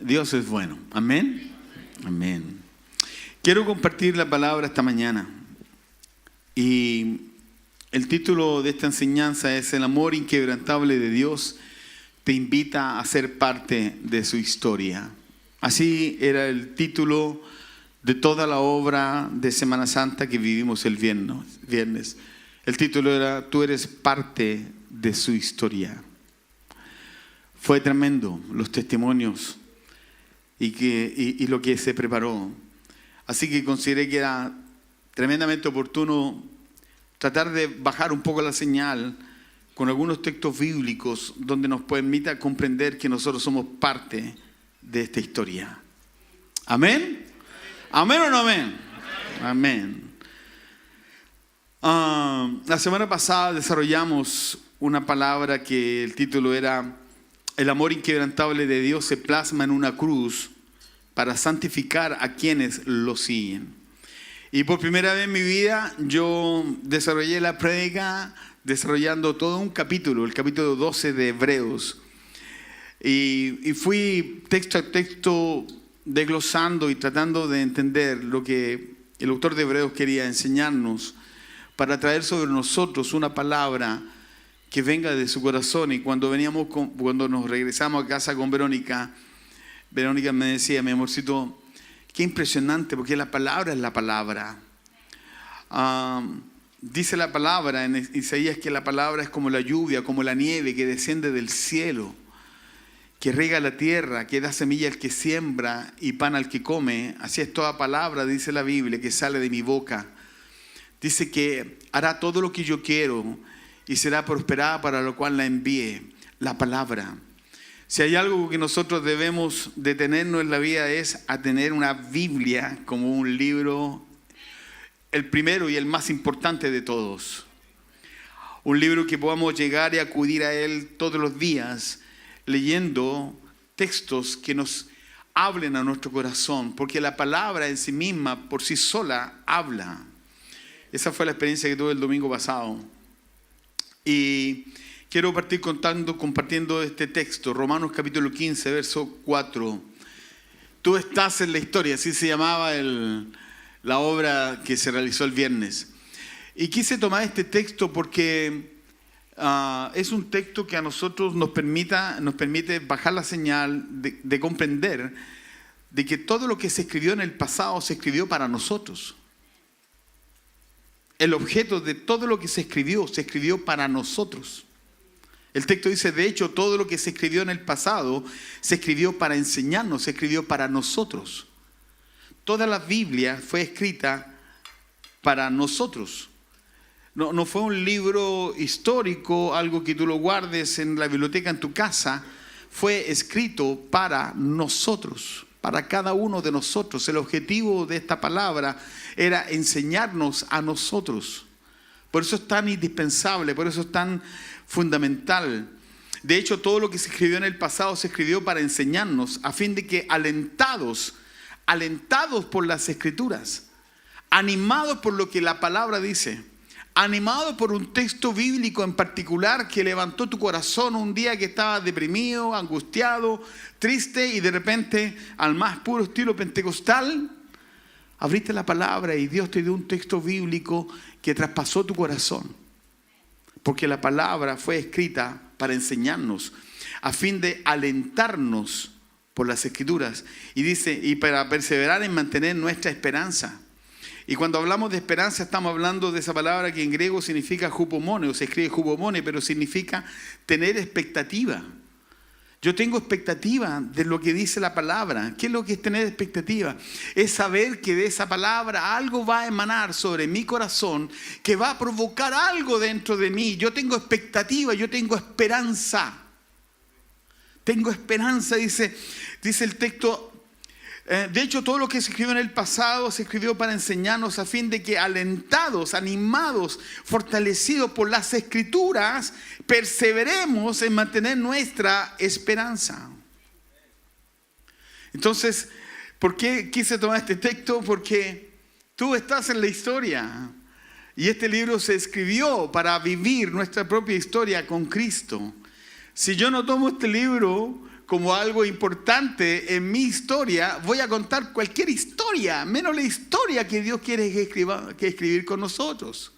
Dios es bueno. Amén. Amén. Quiero compartir la palabra esta mañana. Y el título de esta enseñanza es: El amor inquebrantable de Dios te invita a ser parte de su historia. Así era el título de toda la obra de Semana Santa que vivimos el viernes. El título era: Tú eres parte de su historia. Fue tremendo los testimonios y lo que se preparó. Así que consideré que era tremendamente oportuno tratar de bajar un poco la señal con algunos textos bíblicos donde nos permita comprender que nosotros somos parte de esta historia. ¿Amén? ¿Amén o no amén? Amén. La semana pasada desarrollamos una palabra que el título era: El amor inquebrantable de Dios se plasma en una cruz para santificar a quienes lo siguen. Y por primera vez en mi vida yo desarrollé la prédica desarrollando todo un capítulo, el capítulo 12 de Hebreos. Y fui texto a texto desglosando y tratando de entender lo que el autor de Hebreos quería enseñarnos para traer sobre nosotros una palabra que venga de su corazón. Y cuando nos regresamos a casa con Verónica me decía: mi amorcito, qué impresionante, porque la palabra es la palabra. Dice la palabra en Isaías que la palabra es como la lluvia, como la nieve que desciende del cielo, que riega la tierra, que da semilla al que siembra y pan al que come. Así es toda palabra, dice la Biblia, que sale de mi boca. Dice que hará todo lo que yo quiero y será prosperada para lo cual la envíe. La palabra. Si hay algo que nosotros debemos detenernos en la vida, es a tener una Biblia como un libro, el primero y el más importante de todos. Un libro que podamos llegar y acudir a él todos los días, leyendo textos que nos hablen a nuestro corazón, porque la palabra en sí misma, por sí sola, habla. Esa fue la experiencia que tuve el domingo pasado. Y quiero partir compartiendo este texto, Romanos capítulo 15, verso 4. Tú estás en la historia, así se llamaba la obra que se realizó el viernes. Y quise tomar este texto porque es un texto que a nosotros nos permite bajar la señal de comprender de que todo lo que se escribió en el pasado se escribió para nosotros. El objeto de todo lo que se escribió para nosotros. El texto dice: de hecho, todo lo que se escribió en el pasado se escribió para enseñarnos, se escribió para nosotros. Toda la Biblia fue escrita para nosotros. No fue un libro histórico, algo que tú lo guardes en la biblioteca en tu casa. Fue escrito para nosotros, para cada uno de nosotros. El objetivo de esta palabra era enseñarnos a nosotros. Por eso es tan indispensable, por eso es tan fundamental. De hecho, todo lo que se escribió en el pasado se escribió para enseñarnos, a fin de que alentados por las Escrituras, animados por lo que la palabra dice, animados por un texto bíblico en particular que levantó tu corazón un día que estabas deprimido, angustiado, triste, y de repente, al más puro estilo pentecostal, abriste la palabra y Dios te dio un texto bíblico que traspasó tu corazón. Porque la palabra fue escrita para enseñarnos, a fin de alentarnos por las Escrituras. Y dice: y para perseverar en mantener nuestra esperanza. Y cuando hablamos de esperanza, estamos hablando de esa palabra que en griego significa hupomone, o se escribe hupomone, pero significa tener expectativa. Yo tengo expectativa de lo que dice la palabra. ¿Qué es lo que es tener expectativa? Es saber que de esa palabra algo va a emanar sobre mi corazón, que va a provocar algo dentro de mí. Yo tengo expectativa, yo tengo esperanza. Tengo esperanza, dice el texto. De hecho, todo lo que se escribió en el pasado se escribió para enseñarnos, a fin de que alentados, animados, fortalecidos por las Escrituras, perseveremos en mantener nuestra esperanza. Entonces, ¿por qué quise tomar este texto? Porque tú estás en la historia. Y este libro se escribió para vivir nuestra propia historia con Cristo. Si yo no tomo este libro como algo importante en mi historia, voy a contar cualquier historia, menos la historia que Dios quiere que escribir con nosotros.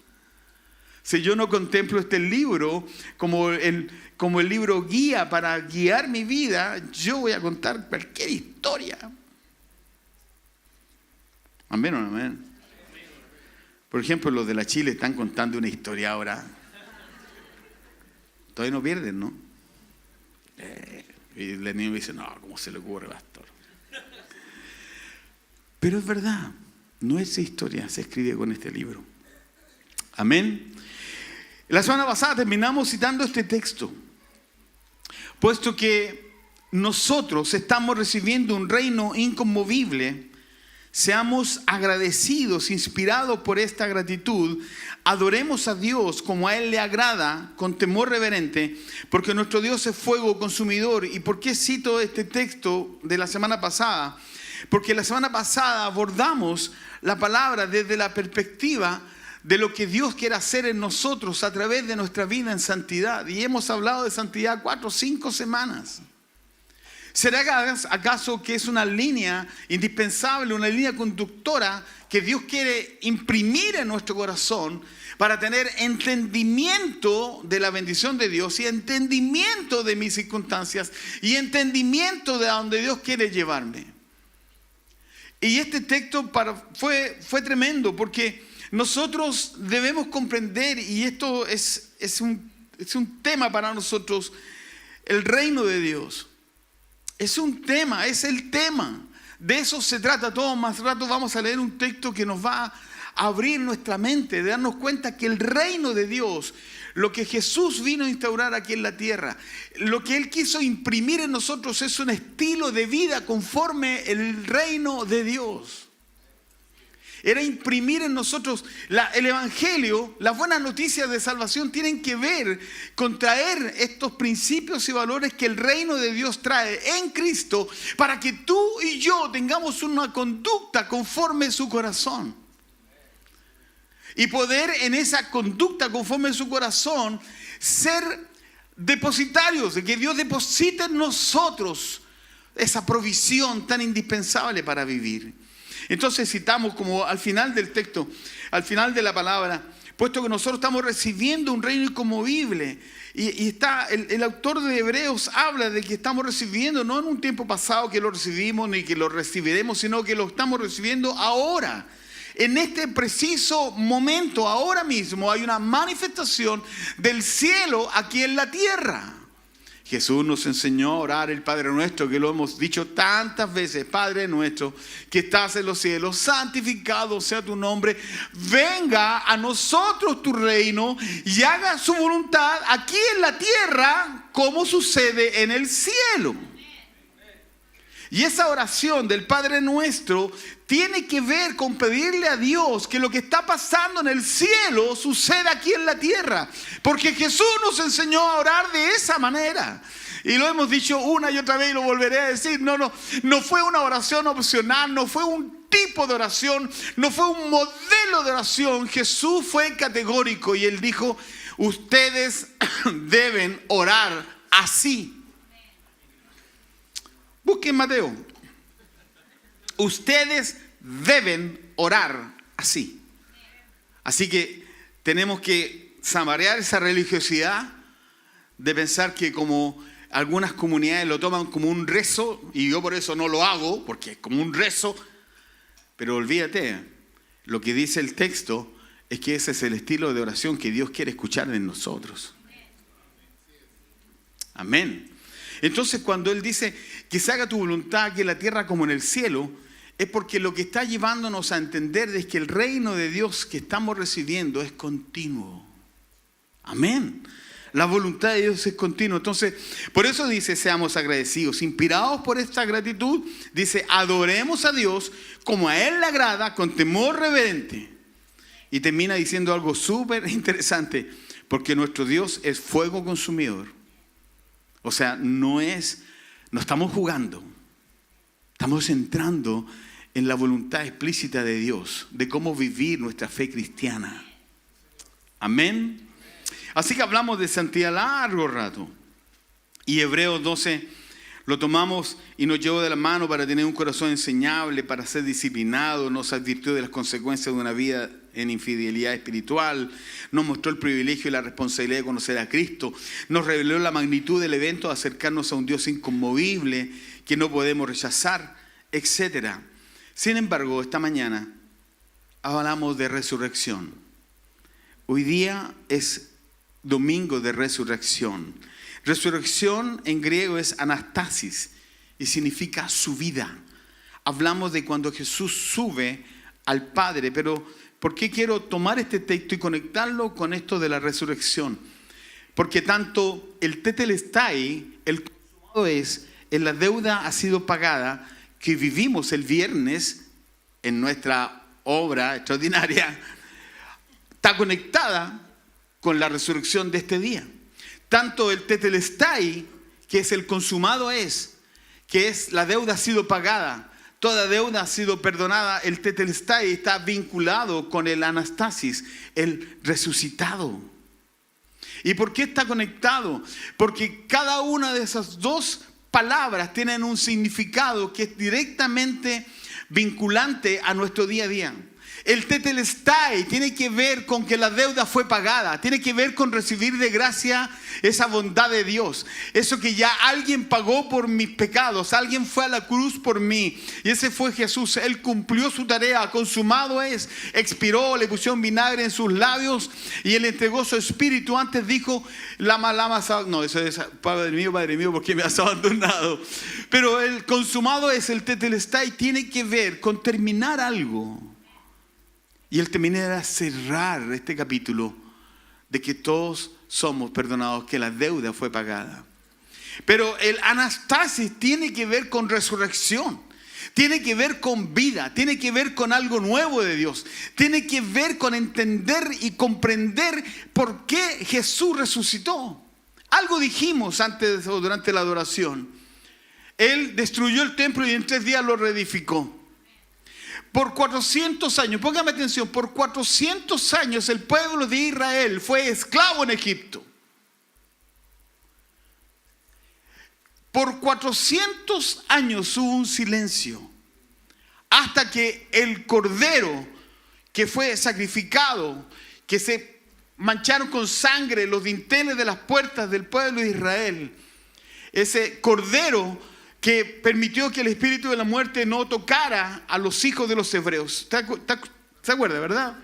Si yo no contemplo este libro como el libro guía para guiar mi vida, yo voy a contar cualquier historia. Amén o no amén. Por ejemplo, los de la Chile están contando una historia ahora. Todavía no pierden, ¿no? Y el niño me dice, no, ¿cómo se le ocurre, pastor? Pero es verdad, nuestra historia se escribe con este libro. Amén. La semana pasada terminamos citando este texto, puesto que nosotros estamos recibiendo un reino inconmovible. Seamos agradecidos, inspirados por esta gratitud. Adoremos a Dios como a Él le agrada, con temor reverente, porque nuestro Dios es fuego consumidor. ¿Y por qué cito este texto de la semana pasada? Porque la semana pasada abordamos la palabra desde la perspectiva de lo que Dios quiere hacer en nosotros a través de nuestra vida en santidad. Y hemos hablado de santidad 4 o 5 semanas. ¿Será acaso que es una línea indispensable, una línea conductora que Dios quiere imprimir en nuestro corazón para tener entendimiento de la bendición de Dios y entendimiento de mis circunstancias y entendimiento de a donde Dios quiere llevarme? Y este texto fue tremendo, porque nosotros debemos comprender, y esto es un tema para nosotros, el reino de Dios. Es un tema, es el tema. De eso se trata todo. Más rato vamos a leer un texto que nos va a abrir nuestra mente, de darnos cuenta que el reino de Dios, lo que Jesús vino a instaurar aquí en la tierra, lo que Él quiso imprimir en nosotros es un estilo de vida conforme el reino de Dios. Era imprimir en nosotros el evangelio. Las buenas noticias de salvación tienen que ver con traer estos principios y valores que el reino de Dios trae en Cristo, para que tú y yo tengamos una conducta conforme a su corazón, y poder en esa conducta conforme a su corazón ser depositarios de que Dios deposite en nosotros esa provisión tan indispensable para vivir. Entonces citamos como al final del texto, al final de la palabra, puesto que nosotros estamos recibiendo un reino inconmovible, y está el autor de Hebreos habla de que estamos recibiendo, no en un tiempo pasado que lo recibimos ni que lo recibiremos, sino que lo estamos recibiendo ahora. En este preciso momento, ahora mismo, hay una manifestación del cielo aquí en la tierra. Jesús nos enseñó a orar el Padre Nuestro, que lo hemos dicho tantas veces. Padre nuestro que estás en los cielos, santificado sea tu nombre. Venga a nosotros tu reino y haga su voluntad aquí en la tierra como sucede en el cielo. Y esa oración del Padre Nuestro tiene que ver con pedirle a Dios que lo que está pasando en el cielo suceda aquí en la tierra. Porque Jesús nos enseñó a orar de esa manera. Y lo hemos dicho una y otra vez y lo volveré a decir. No fue una oración opcional, no fue un tipo de oración, no fue un modelo de oración. Jesús fue categórico y Él dijo, ustedes deben orar así. Busquen Mateo. Ustedes deben orar así. Así que tenemos que zamarear esa religiosidad de pensar que como algunas comunidades lo toman como un rezo, y yo por eso no lo hago, porque es como un rezo. Pero olvídate, lo que dice el texto es que ese es el estilo de oración que Dios quiere escuchar en nosotros. Amén. Entonces cuando Él dice que se haga tu voluntad aquí en la tierra como en el cielo, es porque lo que está llevándonos a entender es que el reino de Dios que estamos recibiendo es continuo. Amén. La voluntad de Dios es continua. Entonces, por eso dice, seamos agradecidos. Inspirados por esta gratitud, dice, adoremos a Dios como a Él le agrada, con temor reverente. Y termina diciendo algo súper interesante, porque nuestro Dios es fuego consumidor. O sea, no estamos jugando. Estamos entrando en la voluntad explícita de Dios, de cómo vivir nuestra fe cristiana. Amén. Así que hablamos de santidad largo rato. Y Hebreos 12 Lo tomamos y nos llevó de la mano para tener un corazón enseñable, para ser disciplinado. Nos advirtió de las consecuencias de una vida en infidelidad espiritual. Nos mostró el privilegio y la responsabilidad de conocer a Cristo. Nos reveló la magnitud del evento de acercarnos a un Dios inconmovible que no podemos rechazar, etc. Sin embargo, esta mañana hablamos de resurrección. Hoy día es domingo de resurrección. Resurrección en griego es anastasis y significa subida. Hablamos de cuando Jesús sube al Padre, pero ¿por qué quiero tomar este texto y conectarlo con esto de la resurrección? Porque tanto el tetelestai, el consumado es, en la deuda ha sido pagada, que vivimos el viernes en nuestra obra extraordinaria, está conectada con la resurrección de este día. Tanto el tetelestai, que es el consumado es, que es la deuda ha sido pagada, toda deuda ha sido perdonada, el tetelestai está vinculado con el anastasis, el resucitado. ¿Y por qué está conectado? Porque cada una de esas dos palabras tienen un significado que es directamente vinculante a nuestro día a día. El tetelestai tiene que ver con que la deuda fue pagada, tiene que ver con recibir de gracia esa bondad de Dios, eso que ya alguien pagó por mis pecados, alguien fue a la cruz por mí y ese fue Jesús. Él cumplió su tarea, consumado es, expiró, le pusieron vinagre en sus labios y él entregó su espíritu. Antes dijo, no, eso es Padre mío, ¿por qué me has abandonado? Pero el consumado es, el tetelestai tiene que ver con terminar algo. Y él termina de cerrar este capítulo de que todos somos perdonados, que la deuda fue pagada. Pero el anastasis tiene que ver con resurrección, tiene que ver con vida, tiene que ver con algo nuevo de Dios, tiene que ver con entender y comprender por qué Jesús resucitó. Algo dijimos antes o durante la adoración. Él destruyó el templo y en 3 días lo reedificó. Por 400 años, póngame atención, por 400 años el pueblo de Israel fue esclavo en Egipto. Por 400 años hubo un silencio, hasta que el cordero que fue sacrificado, que se mancharon con sangre los dinteles de las puertas del pueblo de Israel, ese cordero que permitió que el espíritu de la muerte no tocara a los hijos de los hebreos. ¿Se acuerda, verdad?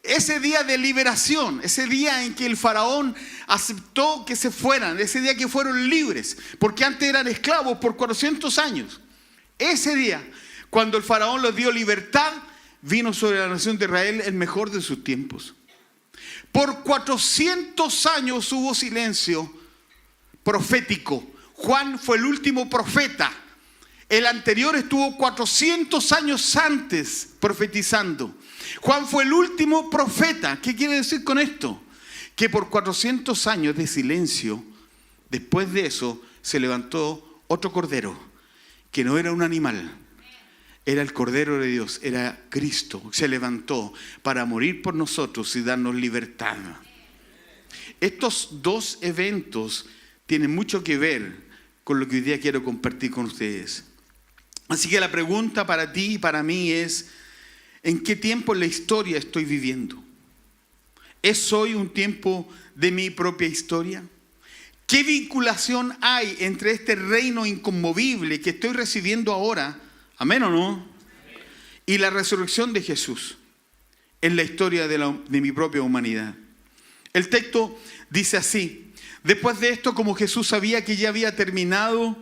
Ese día de liberación, ese día en que el faraón aceptó que se fueran, ese día que fueron libres, porque antes eran esclavos por 400 años. Ese día, cuando el faraón les dio libertad, vino sobre la nación de Israel el mejor de sus tiempos. Por 400 años hubo silencio profético. Juan fue el último profeta. El anterior estuvo 400 años antes profetizando. Juan fue el último profeta. ¿Qué quiere decir con esto? Que por 400 años de silencio, después de eso, se levantó otro cordero, que no era un animal, era el Cordero de Dios, era Cristo. Se levantó para morir por nosotros y darnos libertad. Estos dos eventos tienen mucho que ver con lo que hoy día quiero compartir con ustedes. Así que la pregunta para ti y para mí es: ¿en qué tiempo en la historia estoy viviendo? ¿Es hoy un tiempo de mi propia historia? ¿Qué vinculación hay entre este reino inconmovible que estoy recibiendo ahora, amén o no, y la resurrección de Jesús en la historia de mi propia humanidad? El texto dice así: después de esto, como Jesús sabía que ya había terminado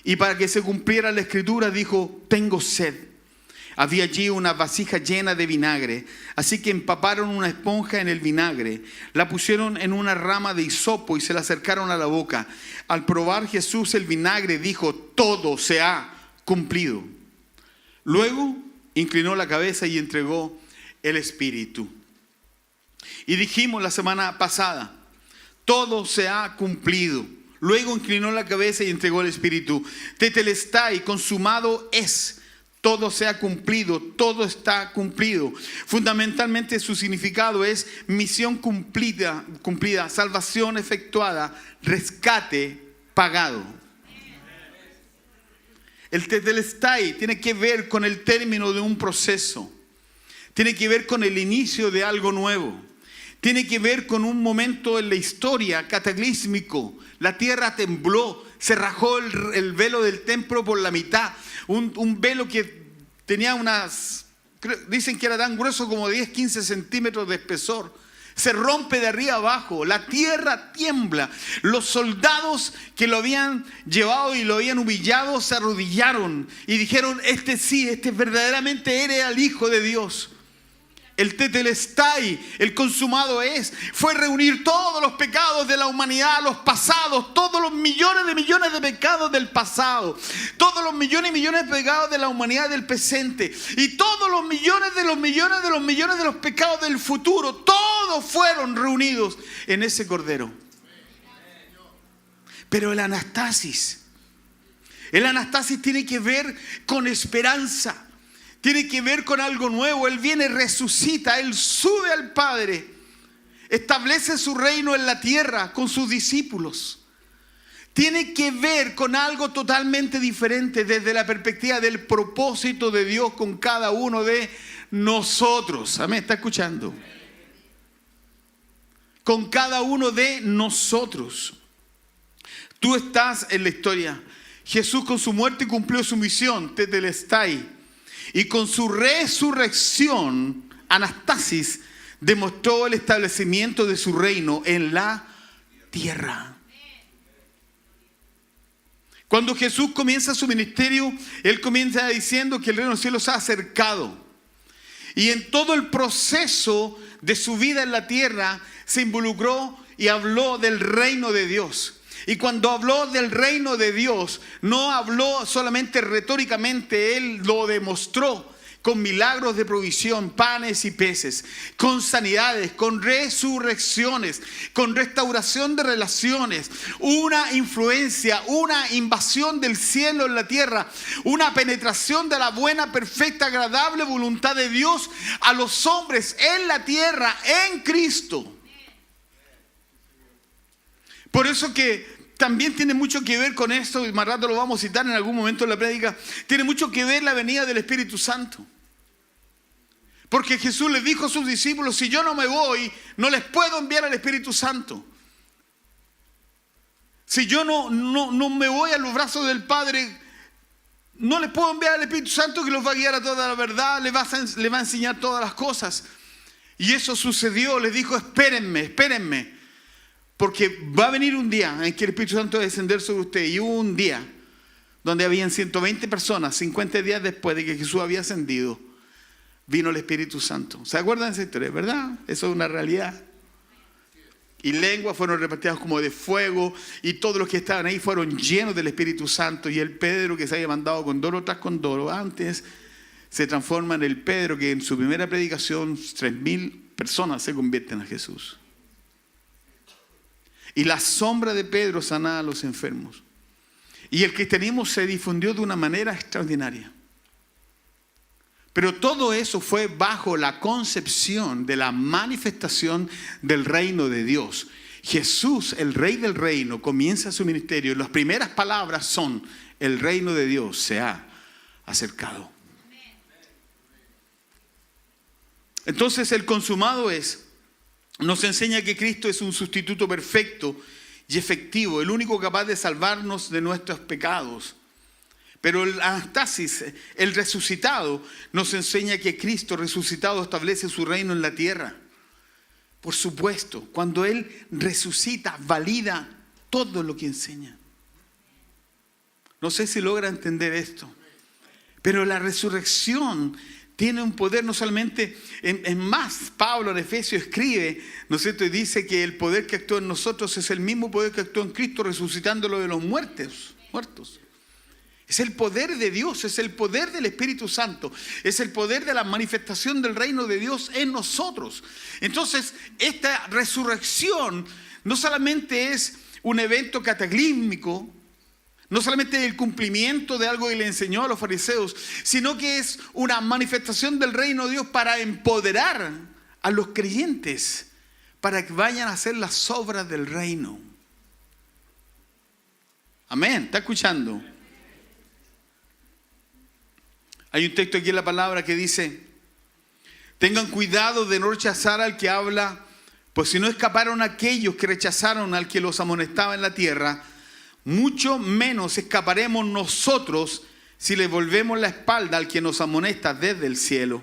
y para que se cumpliera la escritura, dijo: tengo sed. Había allí una vasija llena de vinagre, así que empaparon una esponja en el vinagre, la pusieron en una rama de hisopo y se la acercaron a la boca. Al probar Jesús el vinagre, dijo: todo se ha cumplido. Luego inclinó la cabeza y entregó el espíritu. Y dijimos la semana pasada: todo se ha cumplido. Luego inclinó la cabeza y entregó el espíritu. Tetelestai, consumado es. Todo se ha cumplido, todo está cumplido. Fundamentalmente su significado es misión cumplida, salvación efectuada, rescate pagado. El tetelestai tiene que ver con el término de un proceso. Tiene que ver con el inicio de algo nuevo. Tiene que ver con un momento en la historia cataclísmico. La tierra tembló, se rajó el velo del templo por la mitad. Un velo que tenía dicen que era tan grueso como 10, 15 centímetros de espesor. Se rompe de arriba abajo, la tierra tiembla. Los soldados que lo habían llevado y lo habían humillado se arrodillaron y dijeron: este verdaderamente era el Hijo de Dios. El tetelestai, el consumado fue reunir todos los pecados de la humanidad, los pasados, todos los millones de pecados del pasado, todos los millones y millones de pecados de la humanidad del presente, y todos los millones de los pecados del futuro. Todos fueron reunidos en ese cordero. Pero el anastasis tiene que ver con esperanza. Tiene que ver con algo nuevo. Él viene, resucita, Él sube al Padre, establece su reino en la tierra con sus discípulos. Tiene que ver con algo totalmente diferente desde la perspectiva del propósito de Dios con cada uno de nosotros. Amén, ¿está escuchando? Con cada uno de nosotros. Tú estás en la historia. Jesús con su muerte cumplió su misión, tetelestai. Y con su resurrección, anastasis, demostró el establecimiento de su reino en la tierra. Cuando Jesús comienza su ministerio, Él comienza diciendo que el reino de los cielos se ha acercado. Y en todo el proceso de su vida en la tierra, se involucró y habló del reino de Dios. Y cuando habló del reino de Dios, no habló solamente retóricamente, Él lo demostró con milagros de provisión, panes y peces, con sanidades, con resurrecciones, con restauración de relaciones, una influencia, una invasión del cielo en la tierra, una penetración de la buena, perfecta, agradable voluntad de Dios a los hombres en la tierra, en Cristo. Por eso que también tiene mucho que ver con esto, y más rato lo vamos a citar en algún momento en la prédica, tiene mucho que ver la venida del Espíritu Santo. Porque Jesús les dijo a sus discípulos: si yo no me voy, no les puedo enviar al Espíritu Santo. Si yo no me voy a los brazos del Padre, no les puedo enviar al Espíritu Santo, que los va a guiar a toda la verdad, les va a enseñar todas las cosas. Y eso sucedió. Les dijo: espérenme. Porque va a venir un día en que el Espíritu Santo va a descender sobre usted. Y hubo un día donde habían 120 personas, 50 días después de que Jesús había ascendido, vino el Espíritu Santo. ¿Se acuerdan de esa historia, verdad? Eso es una realidad. Y lenguas fueron repartidas como de fuego, y todos los que estaban ahí fueron llenos del Espíritu Santo. Y el Pedro, que se había mandado con dolo tras con dolo antes, se transforma en el Pedro que en su primera predicación 3.000 personas se convierten a Jesús. Y la sombra de Pedro sanaba a los enfermos. Y el cristianismo se difundió de una manera extraordinaria. Pero todo eso fue bajo la concepción de la manifestación del reino de Dios. Jesús, el Rey del reino, comienza su ministerio. Las primeras palabras son: el reino de Dios se ha acercado. Entonces el consumado nos enseña que Cristo es un sustituto perfecto y efectivo, el único capaz de salvarnos de nuestros pecados. Pero el anastasis, el resucitado, nos enseña que Cristo resucitado establece su reino en la tierra. Por supuesto, cuando Él resucita, valida todo lo que enseña. No sé si logra entender esto, pero la resurrección tiene un poder no solamente en más. Pablo en Efesios escribe, ¿no es cierto? Y dice que el poder que actúa en nosotros es el mismo poder que actuó en Cristo, resucitándolo de los muertos. Es el poder de Dios, es el poder del Espíritu Santo, es el poder de la manifestación del reino de Dios en nosotros. Entonces, esta resurrección no solamente es un evento cataclísmico, no solamente el cumplimiento de algo que le enseñó a los fariseos, sino que es una manifestación del reino de Dios para empoderar a los creyentes para que vayan a hacer las obras del reino. Amén, ¿está escuchando? Hay un texto aquí en la palabra que dice: tengan cuidado de no rechazar al que habla, pues si no escaparon aquellos que rechazaron al que los amonestaba en la tierra, mucho menos escaparemos nosotros si le volvemos la espalda al que nos amonesta desde el cielo.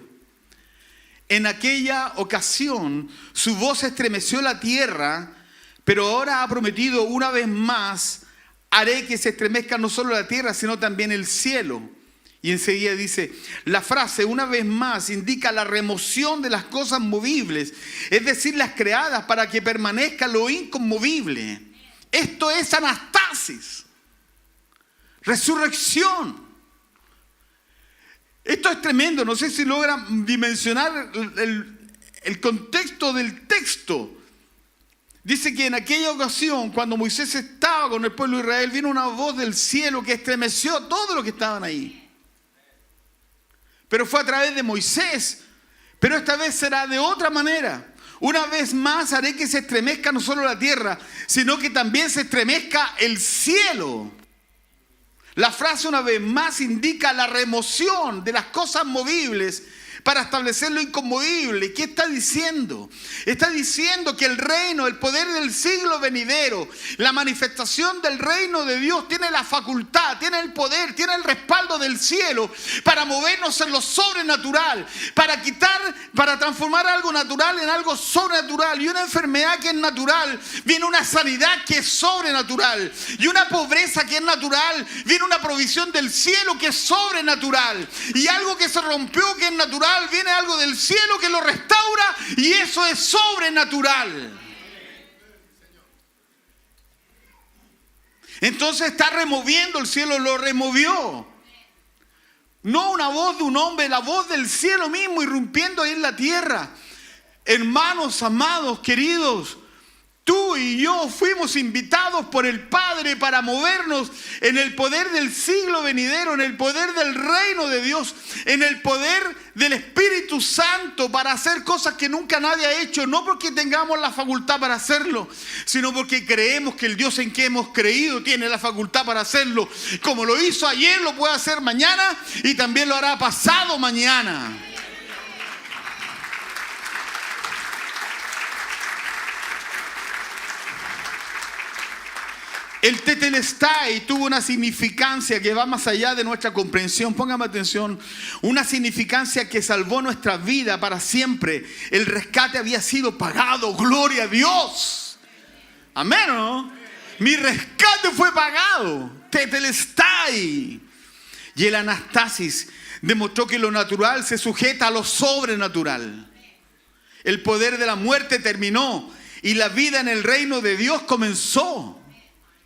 En aquella ocasión su voz estremeció la tierra, pero ahora ha prometido una vez más: haré que se estremezca no solo la tierra, sino también el cielo. Y enseguida dice, la frase una vez más indica la remoción de las cosas movibles, es decir, las creadas para que permanezca lo inconmovible. Esto es anastasis, resurrección. Esto es tremendo, no sé si logran dimensionar el contexto del texto. Dice que en aquella ocasión, cuando Moisés estaba con el pueblo de Israel, vino una voz del cielo que estremeció a todos los que estaban ahí. Pero fue a través de Moisés. Pero esta vez será de otra manera. Una vez más haré que se estremezca no solo la tierra, sino que también se estremezca el cielo. La frase una vez más indica la remoción de las cosas movibles para establecer lo inconmovible. ¿Qué está diciendo? Está diciendo que el reino, el poder del siglo venidero, la manifestación del reino de Dios tiene la facultad, tiene el poder, tiene el respaldo del cielo para movernos en lo sobrenatural, para transformar algo natural en algo sobrenatural. Y una enfermedad que es natural, viene una sanidad que es sobrenatural. Y una pobreza que es natural, viene una provisión del cielo que es sobrenatural. Y algo que se rompió que es natural, viene algo del cielo que lo restaura, y eso es sobrenatural. Entonces está removiendo el cielo, lo removió. No una voz de un hombre, la voz del cielo mismo irrumpiendo ahí en la tierra. Hermanos, amados, queridos, tú y yo fuimos invitados por el Padre para movernos en el poder del siglo venidero, en el poder del reino de Dios, en el poder del Espíritu Santo, para hacer cosas que nunca nadie ha hecho, no porque tengamos la facultad para hacerlo, sino porque creemos que el Dios en que hemos creído tiene la facultad para hacerlo. Como lo hizo ayer, lo puede hacer mañana y también lo hará pasado mañana. El tetelestai tuvo una significancia que va más allá de nuestra comprensión. Póngame atención. Una significancia que salvó nuestra vida para siempre. El rescate había sido pagado. ¡Gloria a Dios! Amén, ¿no? Mi rescate fue pagado. Tetelestai. Y el anastasis demostró que lo natural se sujeta a lo sobrenatural. El poder de la muerte terminó y la vida en el reino de Dios comenzó.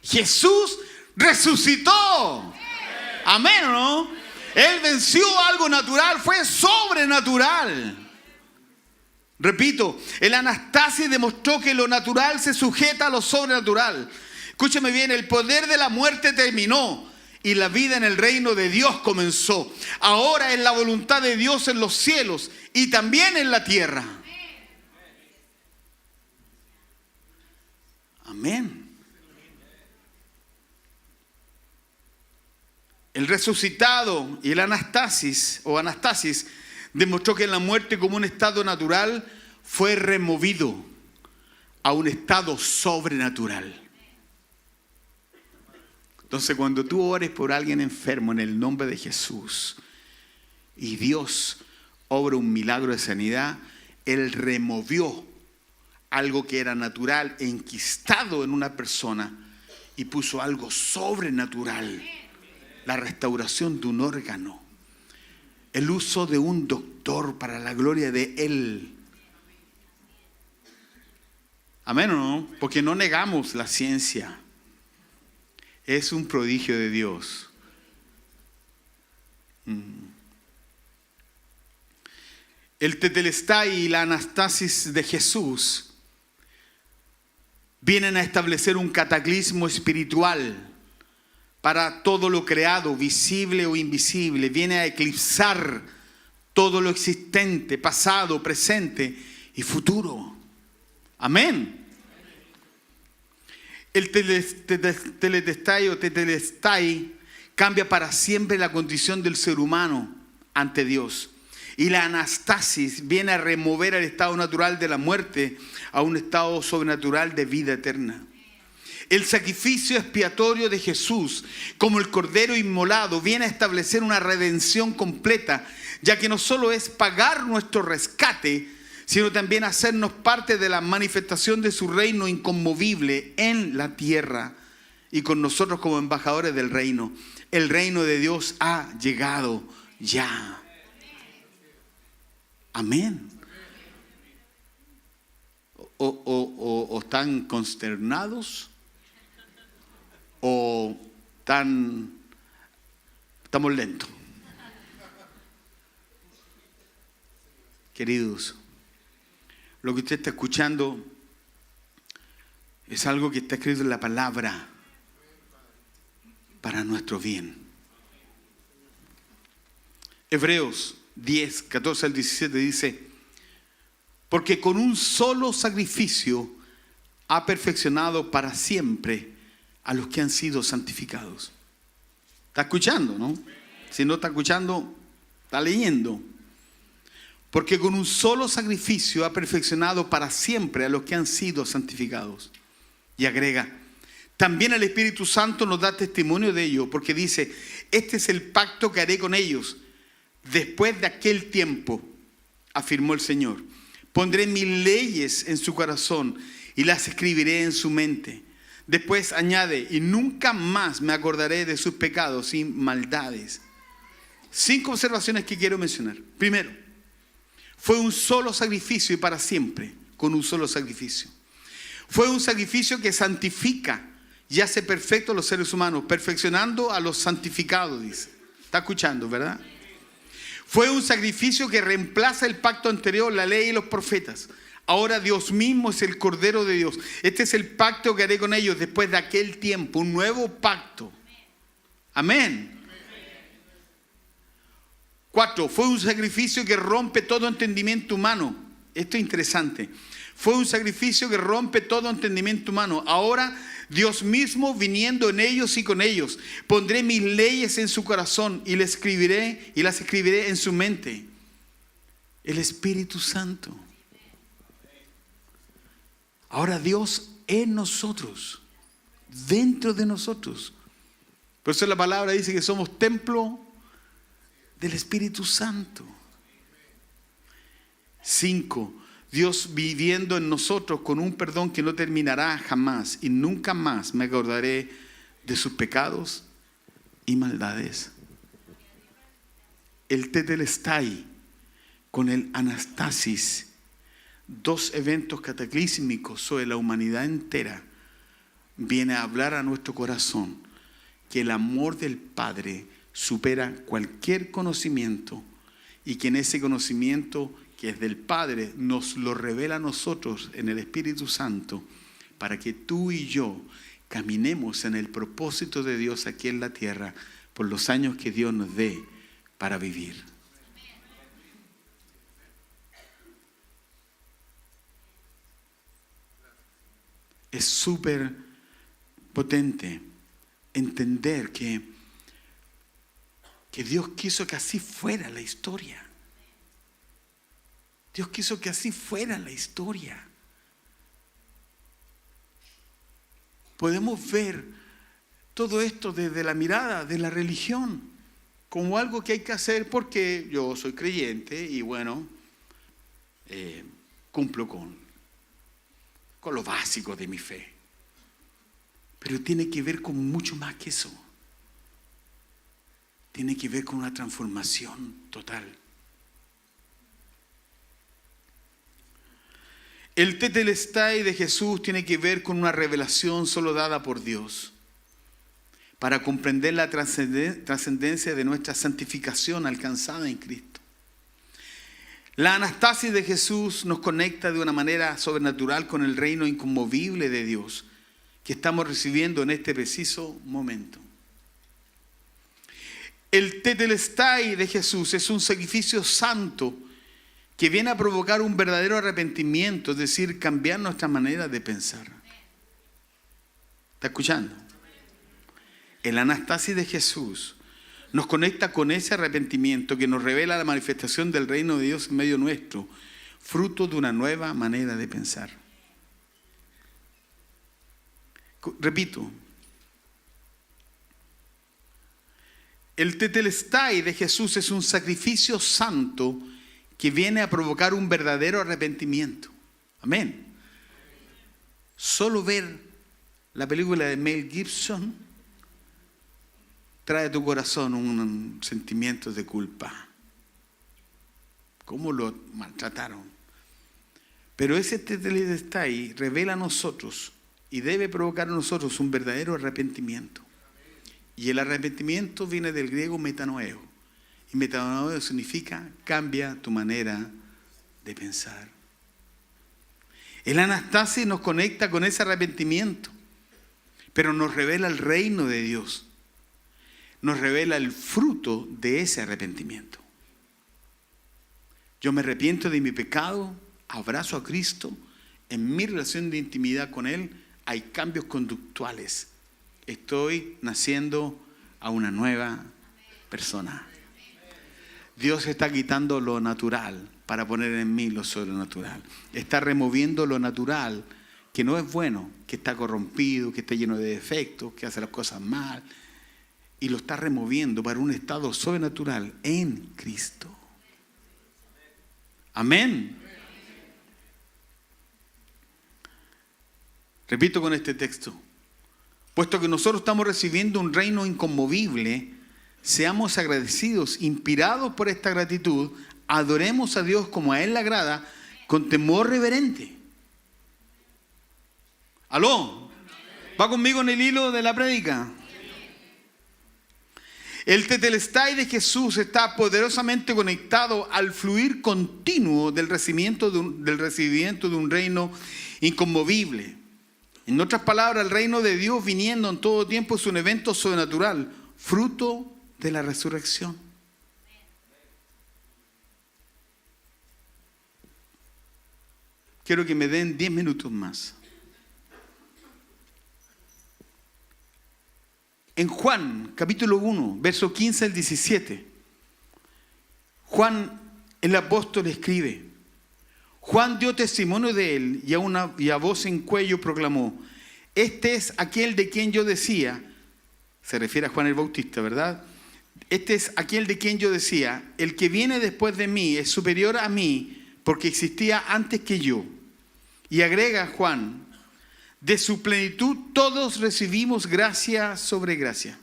Jesús resucitó. Amén, ¿no? Él venció algo natural, fue sobrenatural. Repito, el anastasis demostró que lo natural se sujeta a lo sobrenatural. Escúcheme bien, el poder de la muerte terminó y la vida en el reino de Dios comenzó. Ahora es la voluntad de Dios en los cielos y también en la tierra. Amén. El resucitado y el anastasis demostró que la muerte como un estado natural fue removido a un estado sobrenatural. Entonces, cuando tú ores por alguien enfermo en el nombre de Jesús y Dios obra un milagro de sanidad, Él removió algo que era natural, enquistado en una persona, y puso algo sobrenatural. La restauración de un órgano, el uso de un doctor para la gloria de Él. Amén, ¿o no? Porque no negamos la ciencia. Es un prodigio de Dios. El tetelestai y la anastasis de Jesús vienen a establecer un cataclismo espiritual para todo lo creado, visible o invisible. Viene a eclipsar todo lo existente, pasado, presente y futuro. Amén. El tetelestai o tetelestai cambia para siempre la condición del ser humano ante Dios. Y la anastasis viene a remover el estado natural de la muerte a un estado sobrenatural de vida eterna. El sacrificio expiatorio de Jesús, como el cordero inmolado, viene a establecer una redención completa, ya que no solo es pagar nuestro rescate, sino también hacernos parte de la manifestación de su reino inconmovible en la tierra y con nosotros como embajadores del reino. El reino de Dios ha llegado ya. Amén. O están consternados o estamos lentos. Queridos, lo que usted está escuchando es algo que está escrito en la palabra para nuestro bien. Hebreos 10, 14 al 17 dice: porque con un solo sacrificio ha perfeccionado para siempre a los que han sido santificados. ¿Está escuchando, no? Si no está escuchando, está leyendo. Porque con un solo sacrificio ha perfeccionado para siempre a los que han sido santificados. Y agrega: también el Espíritu Santo nos da testimonio de ello, porque dice: este es el pacto que haré con ellos después de aquel tiempo, afirmó el Señor. Pondré mis leyes en su corazón y las escribiré en su mente. Después añade: y nunca más me acordaré de sus pecados y maldades. 5 observaciones que quiero mencionar. Primero, fue un solo sacrificio y para siempre, con un solo sacrificio. Fue un sacrificio que santifica y hace perfectos a los seres humanos, perfeccionando a los santificados, dice. ¿Está escuchando, verdad? Fue un sacrificio que reemplaza el pacto anterior, la ley y los profetas. Ahora Dios mismo es el Cordero de Dios. Este es el pacto que haré con ellos después de aquel tiempo, un nuevo pacto. Amén. 4, fue un sacrificio que rompe todo entendimiento humano. Esto es interesante. Fue un sacrificio que rompe todo entendimiento humano. Ahora Dios mismo viniendo en ellos y con ellos. Pondré mis leyes en su corazón y las escribiré en su mente. El Espíritu Santo. Ahora Dios en nosotros, dentro de nosotros. Por eso la palabra dice que somos templo del Espíritu Santo. 5, Dios viviendo en nosotros con un perdón que no terminará jamás y nunca más me acordaré de sus pecados y maldades. El tetelestai con el anastasis, 2 eventos cataclísmicos sobre la humanidad entera, viene a hablar a nuestro corazón que el amor del Padre supera cualquier conocimiento y que en ese conocimiento que es del Padre nos lo revela a nosotros en el Espíritu Santo para que tú y yo caminemos en el propósito de Dios aquí en la tierra por los años que Dios nos dé para vivir. Es súper potente entender que Dios quiso que así fuera la historia. Dios quiso que así fuera la historia. Podemos ver todo esto desde la mirada de la religión como algo que hay que hacer porque yo soy creyente y bueno, cumplo con lo básico de mi fe. Pero tiene que ver con mucho más que eso. Tiene que ver con una transformación total. El tetelestai de Jesús tiene que ver con una revelación solo dada por Dios para comprender la trascendencia de nuestra santificación alcanzada en Cristo. La anastasis de Jesús nos conecta de una manera sobrenatural con el reino inconmovible de Dios que estamos recibiendo en este preciso momento. El tetelestai de Jesús es un sacrificio santo que viene a provocar un verdadero arrepentimiento, es decir, cambiar nuestra manera de pensar. ¿Está escuchando? El anastasis de Jesús nos conecta con ese arrepentimiento que nos revela la manifestación del reino de Dios en medio nuestro, fruto de una nueva manera de pensar. Repito, el tetelestai de Jesús es un sacrificio santo que viene a provocar un verdadero arrepentimiento. Amén. Solo ver la película de Mel Gibson trae a tu corazón un sentimiento de culpa. ¿Cómo lo maltrataron? Pero ese tetelestai revela a nosotros y debe provocar en nosotros un verdadero arrepentimiento. Y el arrepentimiento viene del griego metanoeo. Y metanoeo significa cambia tu manera de pensar. El anastasis nos conecta con ese arrepentimiento, pero nos revela el reino de Dios. Nos revela el fruto de ese arrepentimiento. Yo me arrepiento de mi pecado, abrazo a Cristo, en mi relación de intimidad con Él hay cambios conductuales. Estoy naciendo a una nueva persona. Dios está quitando lo natural para poner en mí lo sobrenatural. Está removiendo lo natural que no es bueno, que está corrompido, que está lleno de defectos, que hace las cosas mal. Y lo está removiendo para un estado sobrenatural en Cristo. Amén. Repito con este texto. Puesto que nosotros estamos recibiendo un reino inconmovible, seamos agradecidos, inspirados por esta gratitud, adoremos a Dios como a Él le agrada, con temor reverente. ¿Aló? ¿Va conmigo en el hilo de la prédica? El tetelestai de Jesús está poderosamente conectado al fluir continuo del recibimiento de un reino inconmovible. En otras palabras, el reino de Dios viniendo en todo tiempo es un evento sobrenatural, fruto de la resurrección. Quiero que me den 10 minutos más. En Juan, capítulo 1, verso 15 al 17, Juan, el apóstol, escribe: Juan dio testimonio de él y a voz en cuello proclamó: este es aquel de quien yo decía, se refiere a Juan el Bautista, ¿verdad? Este es aquel de quien yo decía, el que viene después de mí es superior a mí porque existía antes que yo. Y agrega Juan: de su plenitud todos recibimos gracia sobre gracia.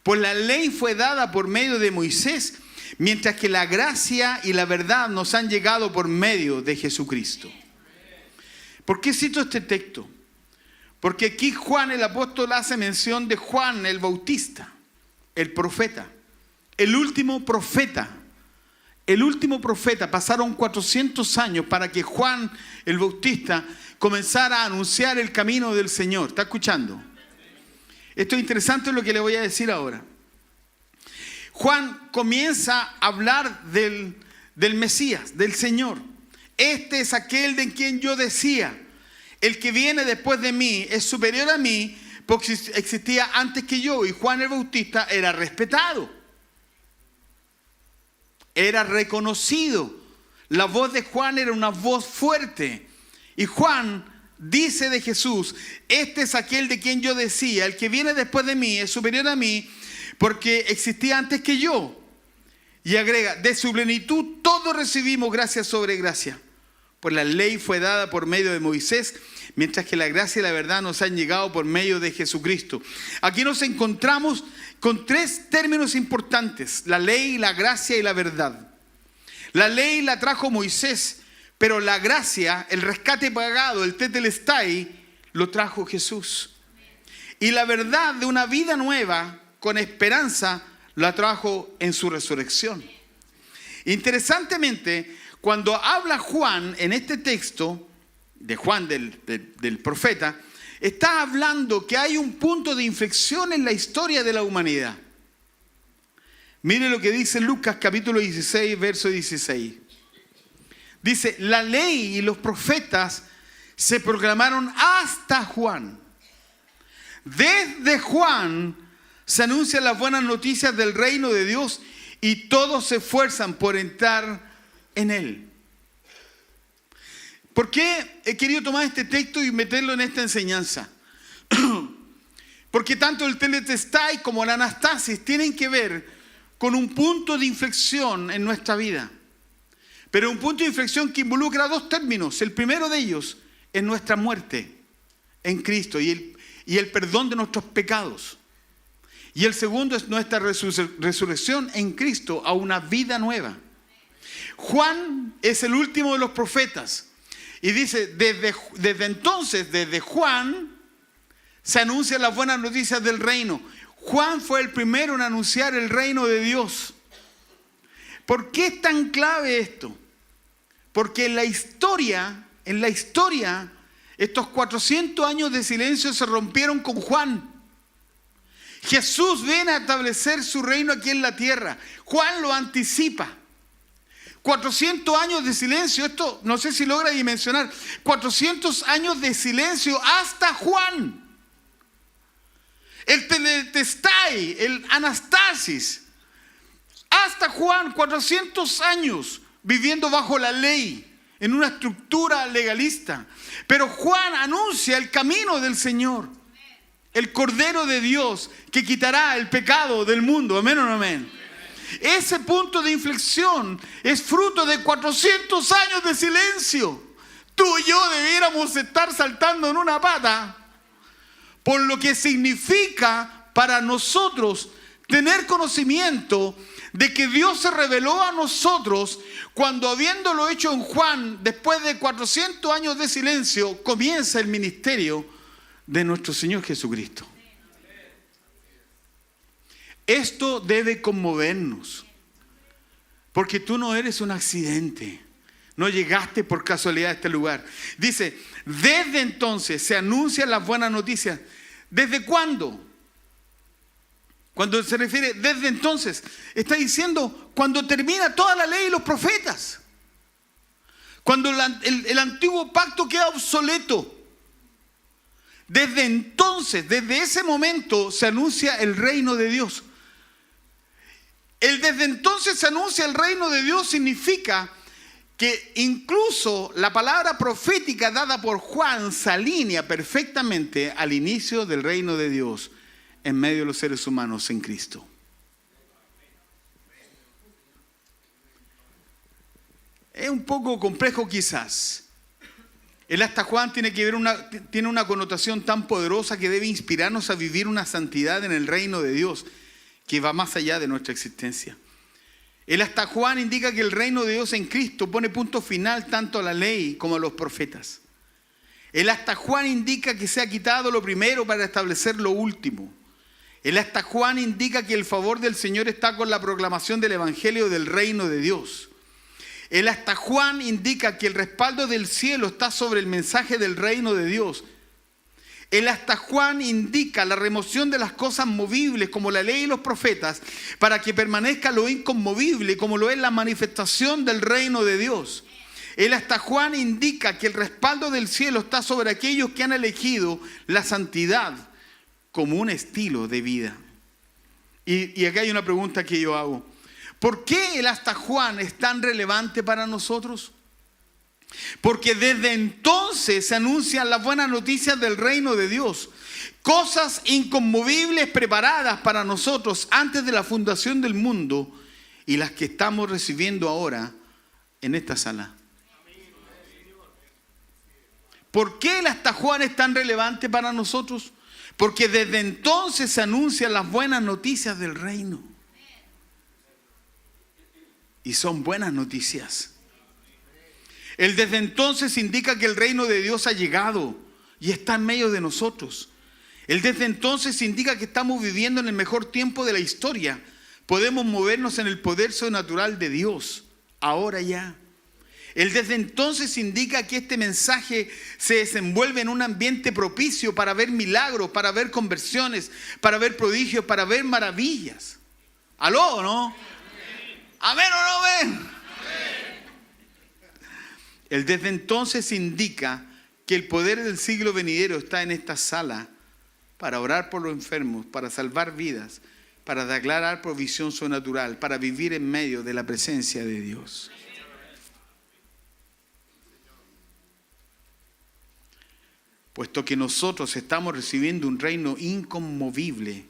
Pues la ley fue dada por medio de Moisés, mientras que la gracia y la verdad nos han llegado por medio de Jesucristo. ¿Por qué cito este texto? Porque aquí Juan el apóstol hace mención de Juan el Bautista, el profeta, el último profeta. El último profeta. Pasaron 400 años para que Juan el Bautista comenzara a anunciar el camino del Señor. ¿Está escuchando? Esto es interesante lo que le voy a decir ahora. Juan comienza a hablar del Mesías, del Señor. Este es aquel de quien yo decía, el que viene después de mí es superior a mí porque existía antes que yo. Y Juan el Bautista era respetado. Era reconocido. La voz de Juan era una voz fuerte. Y Juan dice de Jesús: este es aquel de quien yo decía, el que viene después de mí es superior a mí porque existía antes que yo. Y agrega: de su plenitud todos recibimos gracia sobre gracia. Pues la ley fue dada por medio de Moisés, mientras que la gracia y la verdad nos han llegado por medio de Jesucristo. Aquí nos encontramos con tres términos importantes: la ley, la gracia y la verdad. La ley la trajo Moisés, pero la gracia, el rescate pagado, el tetelestai, lo trajo Jesús. Y la verdad de una vida nueva, con esperanza, la trajo en su resurrección. Interesantemente, cuando habla Juan en este texto, de Juan del profeta, está hablando que hay un punto de inflexión en la historia de la humanidad. Mire lo que dice Lucas capítulo 16, verso 16. Dice: la ley y los profetas se proclamaron hasta Juan. Desde Juan Se anuncian las buenas noticias del reino de Dios y todos se esfuerzan por entrar en él. ¿Por qué he querido tomar este texto y meterlo en esta enseñanza? Porque tanto el Tetelestai como la Anastasis tienen que ver con un punto de inflexión en nuestra vida. Pero un punto de inflexión que involucra dos términos. El primero de ellos es nuestra muerte en Cristo y el perdón de nuestros pecados. Y el segundo es nuestra resurrección en Cristo a una vida nueva. Juan es el último de los profetas. Y dice, desde entonces, desde Juan, se anuncian las buenas noticias del reino. Juan fue el primero en anunciar el reino de Dios. ¿Por qué es tan clave esto? Porque en la historia, estos 400 años de silencio se rompieron con Juan. Jesús viene a establecer su reino aquí en la tierra. Juan lo anticipa. 400 años de silencio, esto no sé si logra dimensionar, 400 años de silencio hasta Juan. El Tetelestai, el Anastasis, hasta Juan, 400 años viviendo bajo la ley, en una estructura legalista. Pero Juan anuncia el camino del Señor, el Cordero de Dios que quitará el pecado del mundo. ¿Amén o no amén? Ese punto de inflexión es fruto de 400 años de silencio. Tú y yo debiéramos estar saltando en una pata por lo que significa para nosotros tener conocimiento de que Dios se reveló a nosotros cuando, habiéndolo hecho en Juan, después de 400 años de silencio, comienza el ministerio de nuestro Señor Jesucristo. Esto debe conmovernos, porque tú no eres un accidente, no llegaste por casualidad a este lugar. Dice, desde entonces se anuncian las buenas noticias. ¿Desde cuándo? Cuando se refiere desde entonces, está diciendo cuando termina toda la ley y los profetas. Cuando el antiguo pacto queda obsoleto. Desde entonces, desde ese momento se anuncia el reino de Dios. El desde entonces se anuncia el reino de Dios significa que incluso la palabra profética dada por Juan se alinea perfectamente al inicio del reino de Dios en medio de los seres humanos en Cristo. Es un poco complejo quizás. El hasta Juan tiene una connotación tan poderosa que debe inspirarnos a vivir una santidad en el reino de Dios que va más allá de nuestra existencia. El hasta Juan indica que el reino de Dios en Cristo pone punto final tanto a la ley como a los profetas. El hasta Juan indica que se ha quitado lo primero para establecer lo último. El hasta Juan indica que el favor del Señor está con la proclamación del evangelio del reino de Dios. El hasta Juan indica que el respaldo del cielo está sobre el mensaje del reino de Dios. El hasta Juan indica la remoción de las cosas movibles como la ley y los profetas para que permanezca lo inconmovible como lo es la manifestación del reino de Dios. El hasta Juan indica que el respaldo del cielo está sobre aquellos que han elegido la santidad como un estilo de vida. Y acá hay una pregunta que yo hago. ¿Por qué el hasta Juan es tan relevante para nosotros? Porque desde entonces se anuncian las buenas noticias del reino de Dios. Cosas inconmovibles preparadas para nosotros antes de la fundación del mundo y las que estamos recibiendo ahora en esta sala. ¿Por qué el hasta Juan es tan relevante para nosotros? Porque desde entonces se anuncian las buenas noticias del reino. Y son buenas noticias. El desde entonces indica que el reino de Dios ha llegado y está en medio de nosotros. El desde entonces indica que estamos viviendo en el mejor tiempo de la historia. Podemos movernos en el poder sobrenatural de Dios, ahora ya. El desde entonces indica que este mensaje se desenvuelve en un ambiente propicio para ver milagros, para ver conversiones, para ver prodigios, para ver maravillas. ¿Aló, no? ¿Amén o no amén? El desde entonces indica que el poder del siglo venidero está en esta sala para orar por los enfermos, para salvar vidas, para declarar provisión sobrenatural, para vivir en medio de la presencia de Dios. Puesto que nosotros estamos recibiendo un reino inconmovible,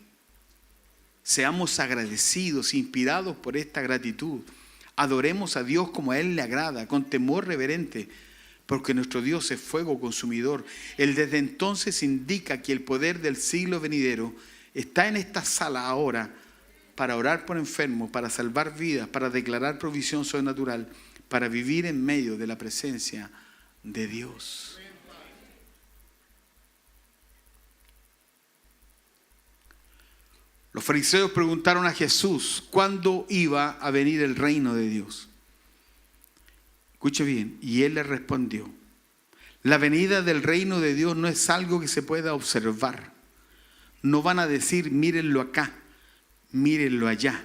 seamos agradecidos, inspirados por esta gratitud. Adoremos a Dios como a Él le agrada, con temor reverente, porque nuestro Dios es fuego consumidor. Él desde entonces indica que el poder del siglo venidero está en esta sala ahora para orar por enfermos, para salvar vidas, para declarar provisión sobrenatural, para vivir en medio de la presencia de Dios. Los fariseos preguntaron a Jesús cuándo iba a venir el reino de Dios. Escuche bien, y Él les respondió: la venida del reino de Dios no es algo que se pueda observar. No van a decir, mírenlo acá, mírenlo allá.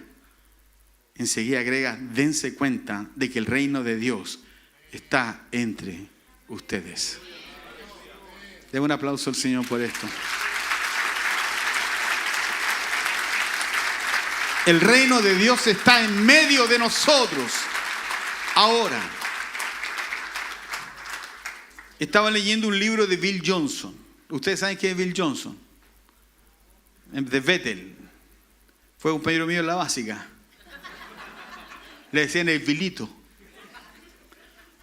Enseguida agrega, dense cuenta de que el reino de Dios está entre ustedes. Den un aplauso al Señor por esto. El reino de Dios está en medio de nosotros. Ahora, estaba leyendo un libro de Bill Johnson. ¿Ustedes saben quién es Bill Johnson? De Bethel. Fue un compañero mío en la básica. Le decían el Billito.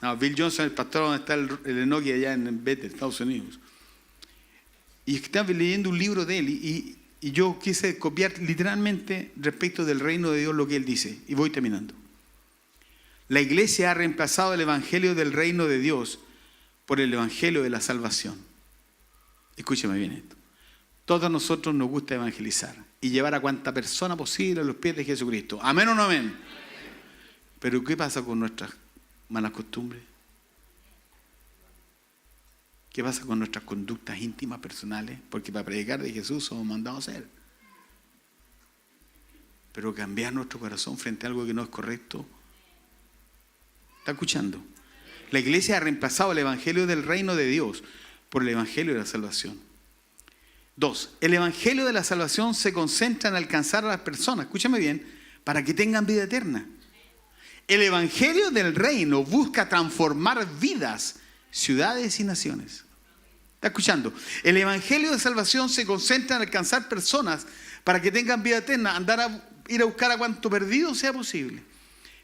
No, Bill Johnson es el pastor donde está el Enoki allá en Bethel, Estados Unidos. Y estaba leyendo un libro de él y yo quise copiar literalmente respecto del reino de Dios lo que él dice. Y voy terminando. La iglesia ha reemplazado el evangelio del reino de Dios por el evangelio de la salvación. Escúcheme bien esto. Todos nosotros nos gusta evangelizar y llevar a cuanta persona posible a los pies de Jesucristo. ¿Amén o no amén? Pero ¿qué pasa con nuestras malas costumbres? ¿Qué pasa con nuestras conductas íntimas personales? Porque para predicar de Jesús somos mandados a ser. Pero cambiar nuestro corazón frente a algo que no es correcto. ¿Está escuchando? La iglesia ha reemplazado el evangelio del reino de Dios por el evangelio de la salvación. 2. El evangelio de la salvación se concentra en alcanzar a las personas, escúchame bien, para que tengan vida eterna. El evangelio del reino busca transformar vidas, ciudades y naciones. ¿Está escuchando? El evangelio de salvación se concentra en alcanzar personas para que tengan vida eterna, ir a buscar a cuanto perdido sea posible.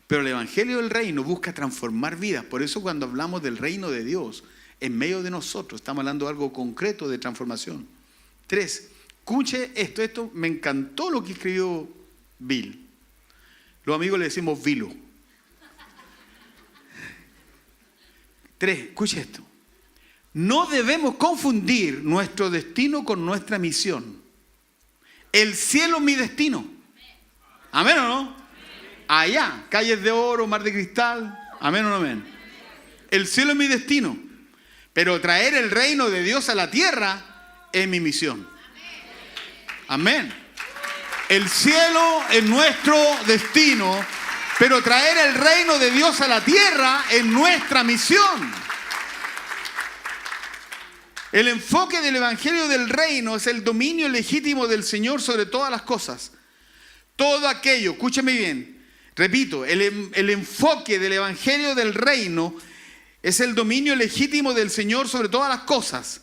Pero el evangelio del reino busca transformar vidas. Por eso cuando hablamos del reino de Dios, en medio de nosotros, estamos hablando de algo concreto de transformación. 3. Escuche esto. Esto me encantó lo que escribió Bill. Los amigos le decimos Vilo. 3. Escuche esto. No debemos confundir nuestro destino con nuestra misión. El cielo es mi destino. ¿Amén o no? Allá, calles de oro, mar de cristal. ¿Amén o no amén? El cielo es mi destino. Pero traer el reino de Dios a la tierra es mi misión. Amén. El cielo es nuestro destino, pero traer el reino de Dios a la tierra es nuestra misión. El enfoque del evangelio del reino es el dominio legítimo del Señor sobre todas las cosas. Todo aquello, escúchame bien, repito, el enfoque del evangelio del reino es el dominio legítimo del Señor sobre todas las cosas.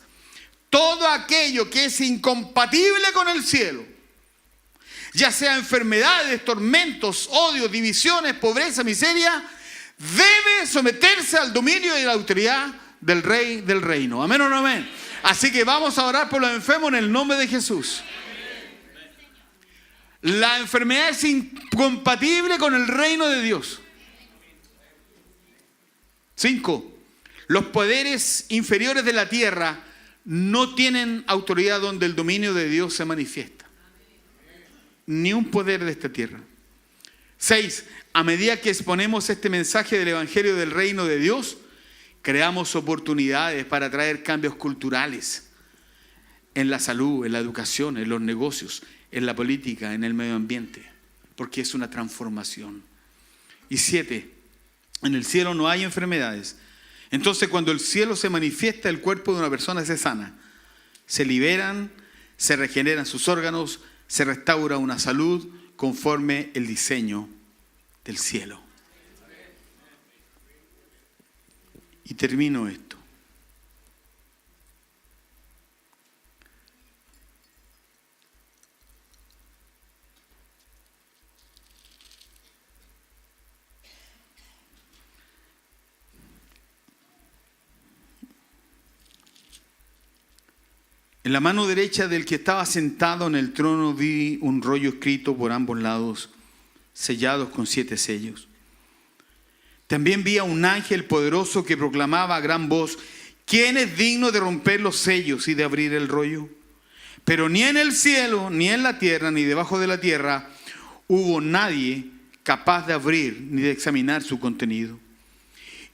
Todo aquello que es incompatible con el cielo, ya sea enfermedades, tormentos, odios, divisiones, pobreza, miseria, debe someterse al dominio y a la autoridad del Rey del reino. ¿Amén o no amén? Así que vamos a orar por los enfermos en el nombre de Jesús. La enfermedad es incompatible con el reino de Dios. 5. Los poderes inferiores de la tierra no tienen autoridad donde el dominio de Dios se manifiesta. Ni un poder de esta tierra. 6. A medida que exponemos este mensaje del evangelio del reino de Dios, creamos oportunidades para traer cambios culturales en la salud, en la educación, en los negocios, en la política, en el medio ambiente, porque es una transformación. Y 7. En el cielo no hay enfermedades. Entonces, cuando el cielo se manifiesta, el cuerpo de una persona se sana. Se liberan se regeneran sus órganos, se restaura una salud conforme el diseño del cielo. Y termino esto. En la mano derecha del que estaba sentado en el trono vi un rollo escrito por ambos lados, sellados con 7 sellos. También vi a un ángel poderoso que proclamaba a gran voz: ¿quién es digno de romper los sellos y de abrir el rollo? Pero ni en el cielo, ni en la tierra, ni debajo de la tierra hubo nadie capaz de abrir ni de examinar su contenido.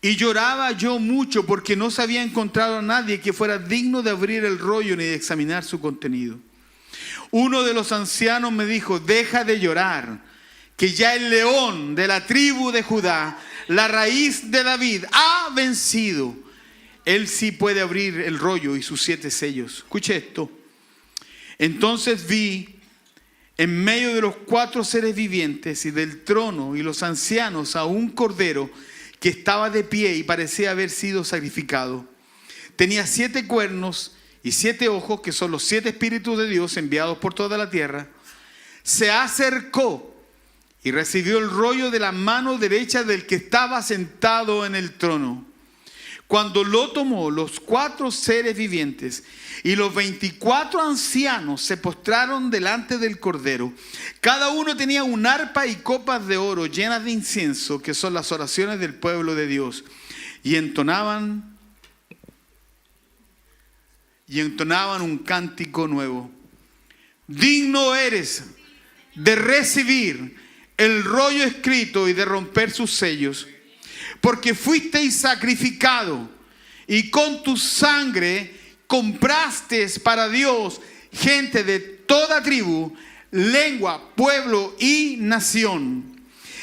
Y lloraba yo mucho porque no se había encontrado a nadie que fuera digno de abrir el rollo ni de examinar su contenido. Uno de los ancianos me dijo: deja de llorar, que ya el león de la tribu de Judá, la raíz de David, ha vencido. Él sí puede abrir el rollo y sus 7 sellos. Escuche esto. Entonces vi en medio de los 4 seres vivientes y del trono y los ancianos a un cordero que estaba de pie y parecía haber sido sacrificado. Tenía 7 cuernos y 7 ojos, que son los 7 espíritus de Dios enviados por toda la tierra. Se acercó y recibió el rollo de la mano derecha del que estaba sentado en el trono. Cuando lo tomó, los 4 seres vivientes y los 24 ancianos se postraron delante del Cordero. Cada uno tenía un arpa y copas de oro llenas de incienso, que son las oraciones del pueblo de Dios. Y entonaban un cántico nuevo. Digno eres de recibir el rollo escrito y de romper sus sellos, porque fuisteis sacrificado y con tu sangre compraste para Dios gente de toda tribu, lengua, pueblo y nación.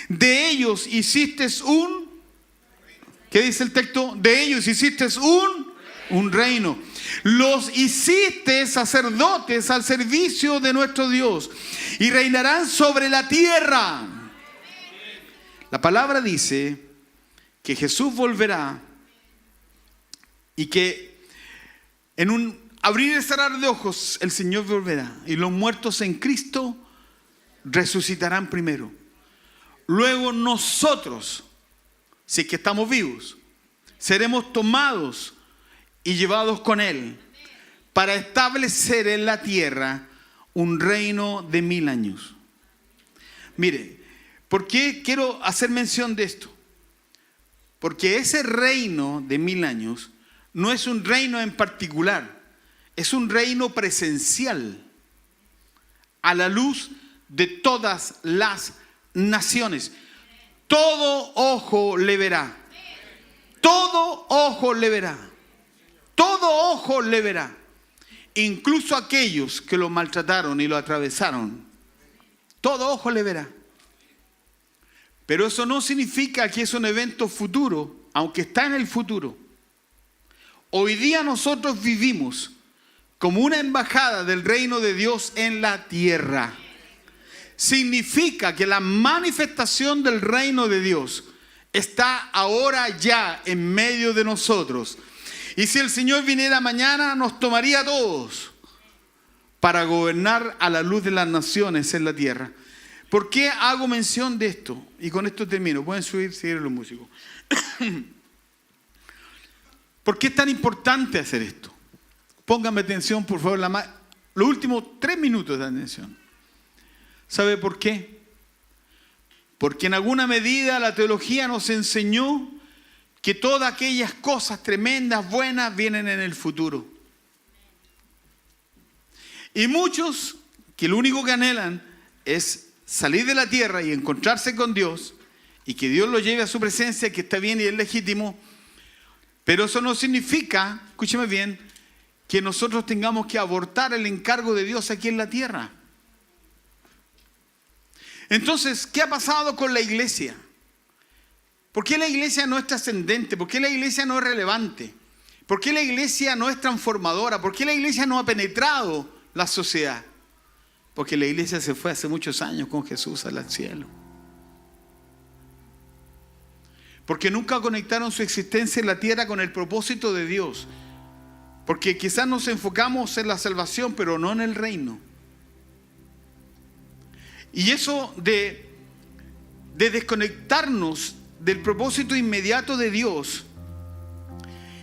De ellos hiciste ¿qué dice el texto? De ellos hiciste un reino. Los hiciste sacerdotes al servicio de nuestro Dios y reinarán sobre la tierra. La palabra dice que Jesús volverá y que en un abrir y cerrar de ojos el Señor volverá y los muertos en Cristo resucitarán primero. Luego nosotros, si es que estamos vivos, seremos tomados y llevados con Él para establecer en la tierra un reino de 1000 años. Mire, ¿por qué quiero hacer mención de esto? Porque ese reino de 1000 años no es un reino en particular, es un reino presencial a la luz de todas las naciones. Todo ojo le verá. Todo ojo le verá. Todo ojo le verá. Incluso aquellos que lo maltrataron y lo atravesaron. Todo ojo le verá. Pero eso no significa que es un evento futuro, aunque está en el futuro. Hoy día nosotros vivimos como una embajada del reino de Dios en la tierra. Significa que la manifestación del reino de Dios está ahora ya en medio de nosotros. Y si el Señor viniera mañana, nos tomaría a todos para gobernar a la luz de las naciones en la tierra. ¿Por qué hago mención de esto? Y con esto termino. Pueden seguir los músicos. ¿Por qué es tan importante hacer esto? Pónganme atención, por favor, los últimos 3 minutos de atención. ¿Sabe por qué? Porque en alguna medida la teología nos enseñó que todas aquellas cosas tremendas, buenas, vienen en el futuro. Y muchos que lo único que anhelan es salir de la tierra y encontrarse con Dios y que Dios lo lleve a su presencia, que está bien y es legítimo. Pero eso no significa, escúcheme bien, que nosotros tengamos que abortar el encargo de Dios aquí en la tierra. Entonces, ¿qué ha pasado con la iglesia? ¿Por qué la iglesia no es trascendente? ¿Por qué la iglesia no es relevante? ¿Por qué la iglesia no es transformadora? ¿Por qué la iglesia no ha penetrado la sociedad? Porque la iglesia se fue hace muchos años con Jesús al cielo. Porque nunca conectaron su existencia en la tierra con el propósito de Dios. Porque quizás nos enfocamos en la salvación, pero no en el reino. Y eso de desconectarnos del propósito inmediato de Dios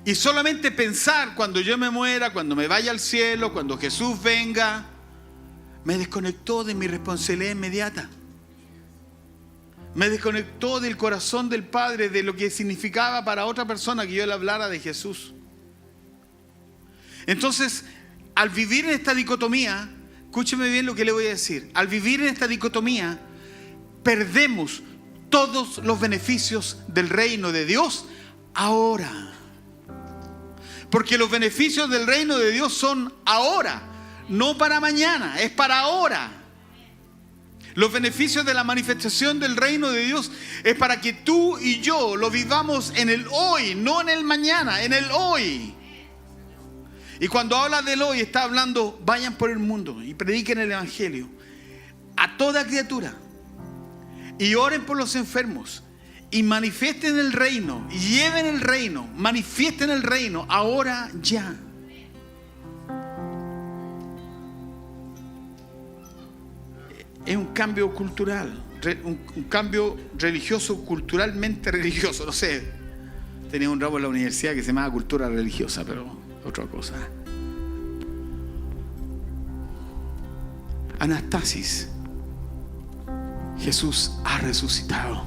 y solamente pensar cuando yo me muera, cuando me vaya al cielo, cuando Jesús venga, me desconectó de mi responsabilidad inmediata. Me desconectó del corazón del Padre, de lo que significaba para otra persona que yo le hablara de Jesús. Entonces, al vivir en esta dicotomía, escúcheme bien lo que le voy a decir. Al vivir en esta dicotomía, perdemos todos los beneficios del reino de Dios ahora. Porque los beneficios del reino de Dios son ahora, no para mañana, es para ahora. Los beneficios de la manifestación del reino de Dios es para que tú y yo lo vivamos en el hoy, no en el mañana, en el hoy. Y cuando habla del hoy, está hablando, vayan por el mundo y prediquen el evangelio a toda criatura. Y oren por los enfermos. Y manifiesten el reino. Y lleven el reino. Manifiesten el reino. Ahora ya. Es un cambio cultural. Un cambio religioso, culturalmente religioso. No sé. Tenía un ramo en la universidad que se llamaba cultura religiosa, pero otra cosa. Anastasis. Jesús ha resucitado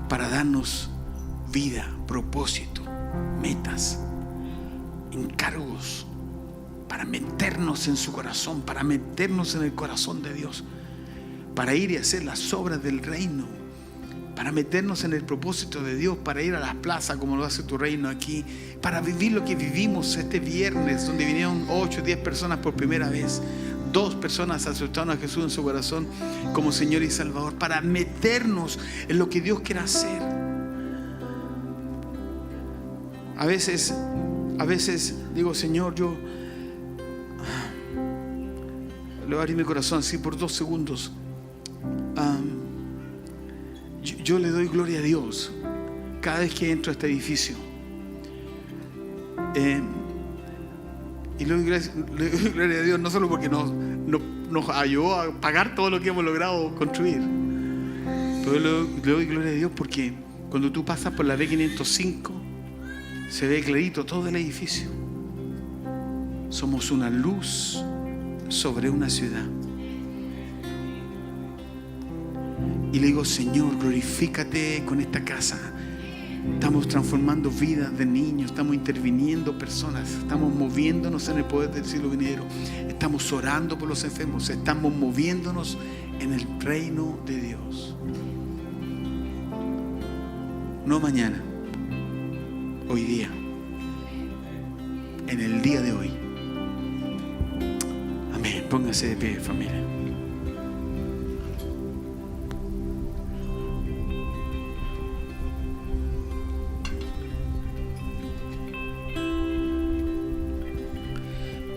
para darnos vida, propósito, metas, encargos, para meternos en su corazón, para meternos en el corazón de Dios, para ir y hacer las obras del reino, para meternos en el propósito de Dios, para ir a las plazas como lo hace tu reino aquí, para vivir lo que vivimos este viernes, donde vinieron 8 o 10 personas por primera vez. 2 personas aceptaron a Jesús en su corazón como Señor y Salvador, para meternos en lo que Dios quiere hacer. A veces digo, Señor, yo le voy a abrir mi corazón así por 2 segundos. Yo le doy gloria a Dios cada vez que entro a este edificio. Y le doy gloria a Dios no solo porque nos ayudó a pagar todo lo que hemos logrado construir, pero le doy gloria a Dios porque cuando tú pasas por la B505 se ve clarito todo el edificio. Somos una luz sobre una ciudad. Y le digo, Señor, glorifícate con esta casa. Estamos transformando vidas de niños, estamos interviniendo personas, estamos moviéndonos en el poder del siglo venidero, estamos orando por los enfermos, estamos moviéndonos en el reino de Dios. No mañana, hoy día, en el día de hoy. Amén. Póngase de pie, familia.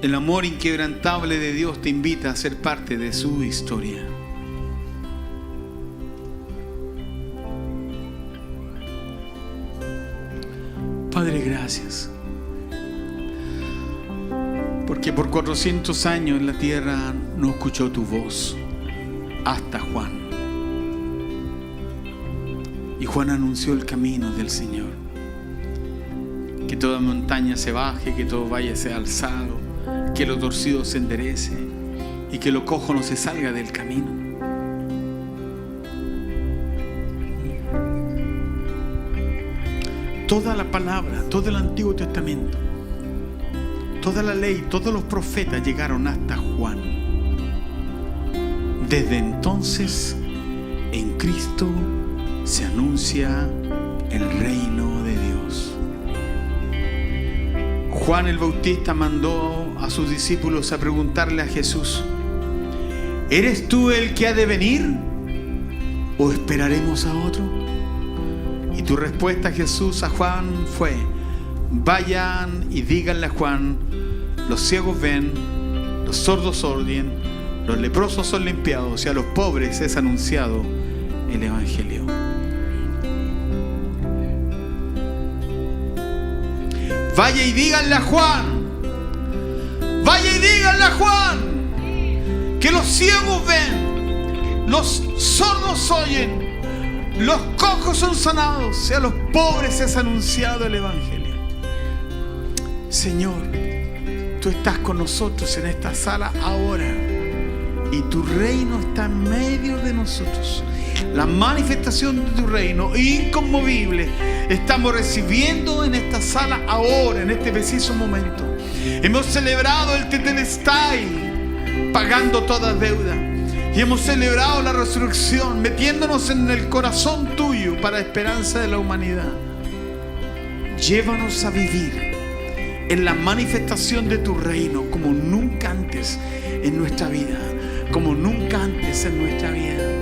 El amor inquebrantable de Dios te invita a ser parte de su historia. Padre, gracias. Porque por 400 años en la tierra no escuchó tu voz. Hasta Juan. Y Juan anunció el camino del Señor. Que toda montaña se baje, que todo valle sea alzado, que lo torcido se enderece y que lo cojo no se salga del camino. Toda la palabra, todo el Antiguo Testamento, toda la ley, todos los profetas llegaron hasta Juan. Desde entonces, en Cristo se anuncia el reino de Dios. Juan el Bautista mandó a sus discípulos a preguntarle a Jesús: ¿eres tú el que ha de venir o esperaremos a otro? Y tu respuesta, Jesús, a Juan fue: vayan y díganle a Juan los ciegos ven, los sordos oyen, los leprosos son limpiados y a los pobres es anunciado el Evangelio. Vaya y díganle a Juan, vaya y díganle a Juan que los ciegos ven, los sordos oyen, los cojos son sanados y a los pobres es anunciado el Evangelio. Señor, tú estás con nosotros en esta sala ahora y tu reino está en medio de nosotros. La manifestación de tu reino inconmovible estamos recibiendo en esta sala ahora, en este preciso momento. Hemos celebrado el Tetelestai, pagando toda deuda. Y hemos celebrado la resurrección, metiéndonos en el corazón tuyo para esperanza de la humanidad. Llévanos a vivir en la manifestación de tu reino como nunca antes en nuestra vida, como nunca antes en nuestra vida.